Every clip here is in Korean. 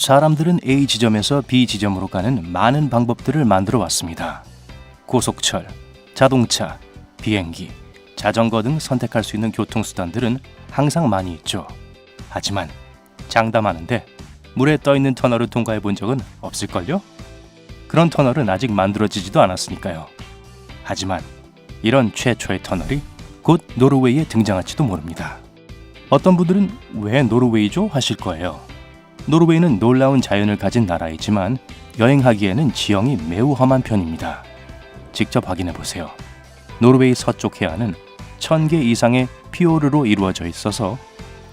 사람들은 A 지점에서 B 지점으로 가는 많은 방법들을 만들어 왔습니다. 고속철, 자동차, 비행기, 자전거 등 선택할 수 있는 교통수단들은 항상 많이 있죠. 하지만 장담하는데 물에 떠있는 터널을 통과해 본 적은 없을걸요? 그런 터널은 아직 만들어지지도 않았으니까요. 하지만 이런 최초의 터널이 곧 노르웨이에 등장할지도 모릅니다. 어떤 분들은 왜 노르웨이죠? 하실 거예요. 노르웨이는 놀라운 자연을 가진 나라이지만 여행하기에는 지형이 매우 험한 편입니다. 직접 확인해 보세요. 노르웨이 서쪽 해안은 1000개 이상의 피오르로 이루어져 있어서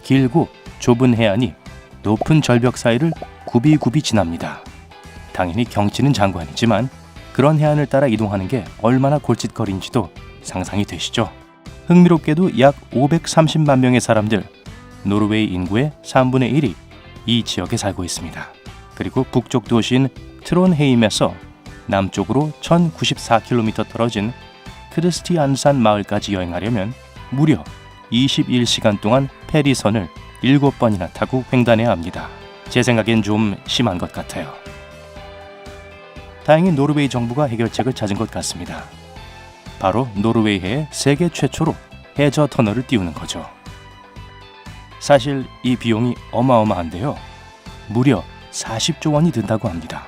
길고 좁은 해안이 높은 절벽 사이를 굽이굽이 지납니다. 당연히 경치는 장관이지만 그런 해안을 따라 이동하는 게 얼마나 골칫거리인지도 상상이 되시죠? 흥미롭게도 약 530만 명의 사람들, 노르웨이 인구의 3분의 1이 이 지역에 살고 있습니다. 그리고 북쪽 도시인 트론헤임에서 남쪽으로 1094km 떨어진 크리스티안산 마을까지 여행하려면 무려 21시간 동안 페리선을 7번이나 타고 횡단해야 합니다. 제 생각엔 좀 심한 것 같아요. 다행히 노르웨이 정부가 해결책을 찾은 것 같습니다. 바로 노르웨이해에 세계 최초로 해저 터널을 띄우는 거죠. 사실 이 비용이 어마어마한데요. 무려 40조 원이 든다고 합니다.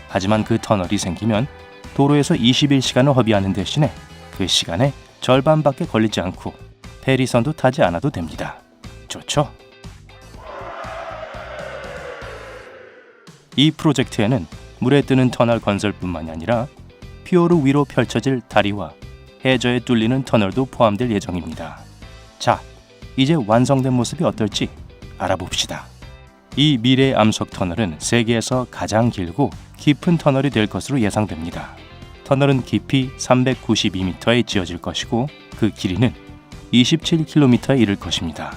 하지만 그 터널이 생기면 도로에서 21시간을 허비하는 대신에 그 시간의 절반밖에 걸리지 않고 페리선도 타지 않아도 됩니다. 좋죠? 이 프로젝트에는 물에 뜨는 터널 건설뿐만이 아니라 피오르 위로 펼쳐질 다리와 해저에 뚫리는 터널도 포함될 예정입니다. 자, 이제 완성된 모습이 어떨지 알아봅시다. 이 미래 암석 터널은 세계에서 가장 길고 깊은 터널이 될 것으로 예상됩니다. 터널은 깊이 392m에 지어질 것이고 그 길이는 27km에 이를 것입니다.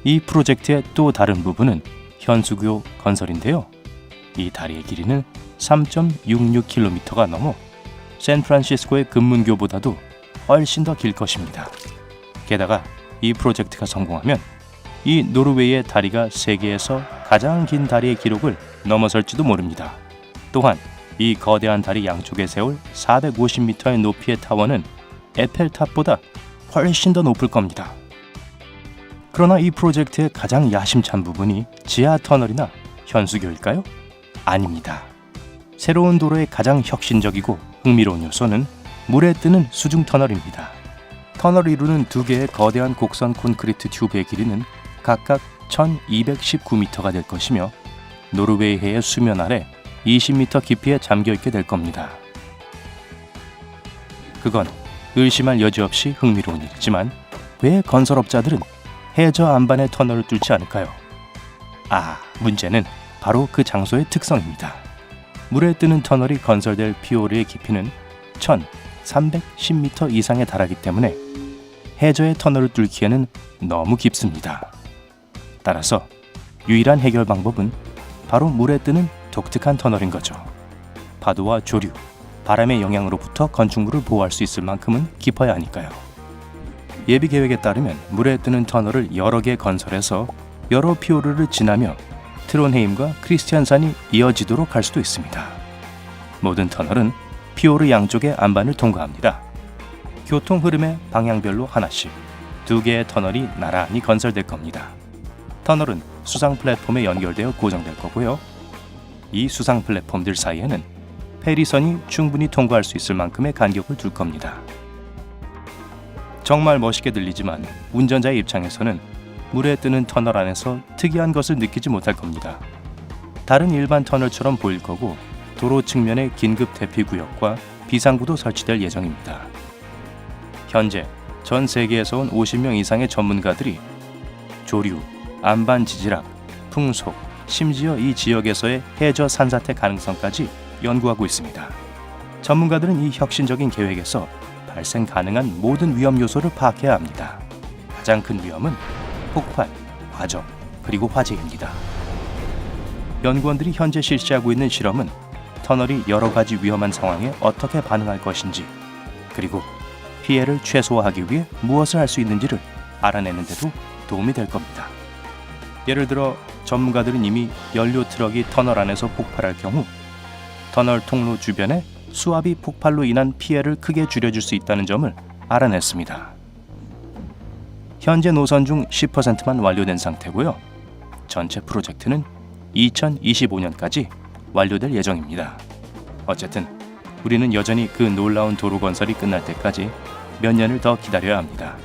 이 프로젝트의 또 다른 부분은 현수교 건설인데요. 이 다리의 길이는 3.66km가 넘어 샌프란시스코의 금문교보다도 훨씬 더 길 것입니다. 게다가 이 프로젝트가 성공하면 이 노르웨이의 다리가 세계에서 가장 긴 다리의 기록을 넘어설지도 모릅니다. 또한 이 거대한 다리 양쪽에 세울 450m의 높이의 타워는 에펠탑보다 훨씬 더 높을 겁니다. 그러나 이 프로젝트의 가장 야심찬 부분이 지하 터널이나 현수교일까요? 아닙니다. 새로운 도로의 가장 혁신적이고 흥미로운 요소는 물에 뜨는 수중 터널입니다. 터널을 이루는 두 개의 거대한 곡선 콘크리트 튜브의 길이는 각각 1219m가 될 것이며 노르웨이 해의 수면 아래 20m 깊이에 잠겨있게 될 겁니다. 그건 의심할 여지 없이 흥미로운 일이지만 왜 건설업자들은 해저 안반의 터널을 뚫지 않을까요? 문제는 바로 그 장소의 특성입니다. 물에 뜨는 터널이 건설될 피오르의 깊이는 1310m 이상에 달하기 때문에 해저의 터널을 뚫기에는 너무 깊습니다. 따라서 유일한 해결 방법은 바로 물에 뜨는 독특한 터널인 거죠. 파도와 조류, 바람의 영향으로부터 건축물을 보호할 수 있을 만큼은 깊어야 하니까요. 예비 계획에 따르면 물에 뜨는 터널을 여러 개 건설해서 여러 피오르를 지나며 트론헤임과 크리스티안산이 이어지도록 할 수도 있습니다. 모든 터널은 피오르 양쪽의 안반을 통과합니다. 교통 흐름의 방향별로 하나씩 두 개의 터널이 나란히 건설될 겁니다. 터널은 수상 플랫폼에 연결되어 고정될 거고요. 이 수상 플랫폼들 사이에는 페리선이 충분히 통과할 수 있을 만큼의 간격을 둘 겁니다. 정말 멋있게 들리지만 운전자의 입장에서는 물에 뜨는 터널 안에서 특이한 것을 느끼지 못할 겁니다. 다른 일반 터널처럼 보일 거고 도로 측면에 긴급 대피 구역과 비상구도 설치될 예정입니다. 현재 전 세계에서 온 50명 이상의 전문가들이 조류, 안반 지질학, 풍속, 심지어 이 지역에서의 해저 산사태 가능성까지 연구하고 있습니다. 전문가들은 이 혁신적인 계획에서 발생 가능한 모든 위험 요소를 파악해야 합니다. 가장 큰 위험은 폭발, 화정, 그리고 화재입니다. 연구원들이 현재 실시하고 있는 실험은 터널이 여러 가지 위험한 상황에 어떻게 반응할 것인지, 그리고 피해를 최소화하기 위해 무엇을 할 수 있는지를 알아내는 데도 도움이 될 겁니다. 예를 들어 전문가들은 이미 연료 트럭이 터널 안에서 폭발할 경우 터널 통로 주변에 수압이 폭발로 인한 피해를 크게 줄여줄 수 있다는 점을 알아냈습니다. 현재 노선 중 10%만 완료된 상태고요. 전체 프로젝트는 2025년까지 완료될 예정입니다. 어쨌든 우리는 여전히 그 놀라운 도로 건설이 끝날 때까지 몇 년을 더 기다려야 합니다.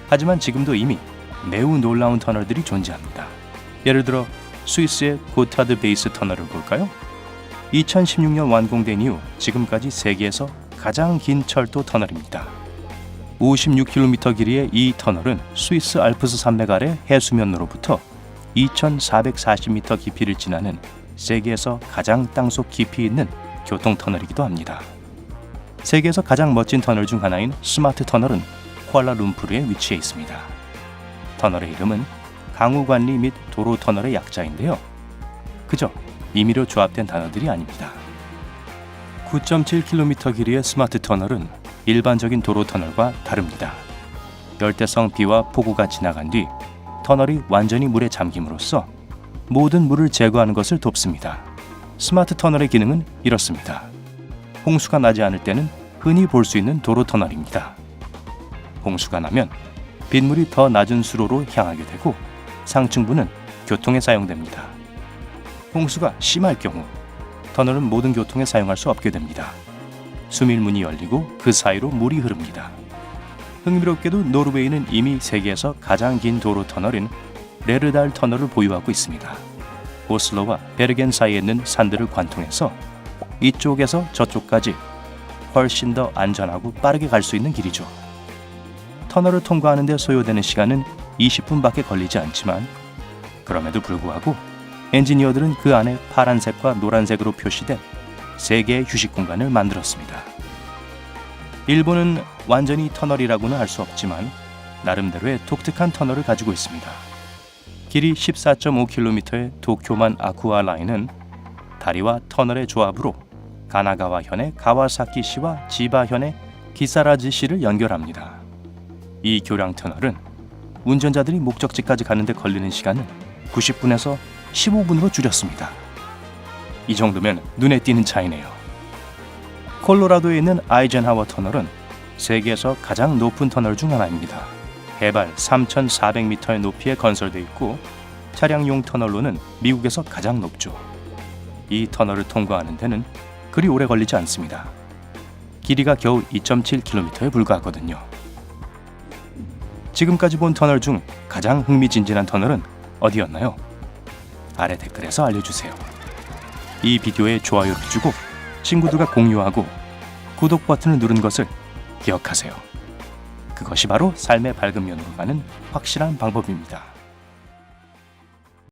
하지만 지금도 이미 매우 놀라운 터널들이 존재합니다. 예를 들어 스위스의 고타드 베이스 터널을 볼까요? 2016년 완공된 이후 지금까지 세계에서 가장 긴 철도 터널입니다. 56km 길이의 이 터널은 스위스 알프스 산맥 아래 해수면으로부터 2,440m 깊이를 지나는 세계에서 가장 땅속 깊이 있는 교통터널이기도 합니다. 세계에서 가장 멋진 터널 중 하나인 스마트 터널은 쿠알라룸푸르에 위치해 있습니다. 터널의 이름은 강우관리 및 도로 터널의 약자인데요. 그저 임의로 조합된 단어들이 아닙니다. 9.7km 길이의 스마트 터널은 일반적인 도로 터널과 다릅니다. 열대성 비와 폭우가 지나간 뒤 터널이 완전히 물에 잠김으로써 모든 물을 제거하는 것을 돕습니다. 스마트 터널의 기능은 이렇습니다. 홍수가 나지 않을 때는 흔히 볼 수 있는 도로 터널입니다. 홍수가 나면 빗물이 더 낮은 수로로 향하게 되고 상층부는 교통에 사용됩니다. 홍수가 심할 경우 터널은 모든 교통에 사용할 수 없게 됩니다. 수밀문이 열리고 그 사이로 물이 흐릅니다. 흥미롭게도 노르웨이는 이미 세계에서 가장 긴 도로 터널인 레르달 터널을 보유하고 있습니다. 오슬로와 베르겐 사이에 있는 산들을 관통해서 이쪽에서 저쪽까지 훨씬 더 안전하고 빠르게 갈 수 있는 길이죠. 터널을 통과하는 데 소요되는 시간은 20분밖에 걸리지 않지만 그럼에도 불구하고 엔지니어들은 그 안에 파란색과 노란색으로 표시된 3개의 휴식 공간을 만들었습니다. 일본은 완전히 터널이라고는 할 수 없지만 나름대로의 독특한 터널을 가지고 있습니다. 길이 14.5km의 도쿄만 아쿠아 라인은 다리와 터널의 조합으로 가나가와현의 가와사키시와 지바현의 기사라지시를 연결합니다. 이 교량 터널은 운전자들이 목적지까지 가는 데 걸리는 시간을 90분에서 15분으로 줄였습니다. 이 정도면 눈에 띄는 차이네요. 콜로라도에 있는 아이젠하워 터널은 세계에서 가장 높은 터널 중 하나입니다. 해발 3,400m의 높이에 건설되어 있고 차량용 터널로는 미국에서 가장 높죠. 이 터널을 통과하는 데는 그리 오래 걸리지 않습니다. 길이가 겨우 2.7km에 불과하거든요. 지금까지 본 터널 중 가장 흥미진진한 터널은 어디였나요? 아래 댓글에서 알려주세요. 이 비디오에 좋아요를 주고 친구들과 공유하고 구독 버튼을 누른 것을 기억하세요. 그것이 바로 삶의 밝은 면으로 가는 확실한 방법입니다.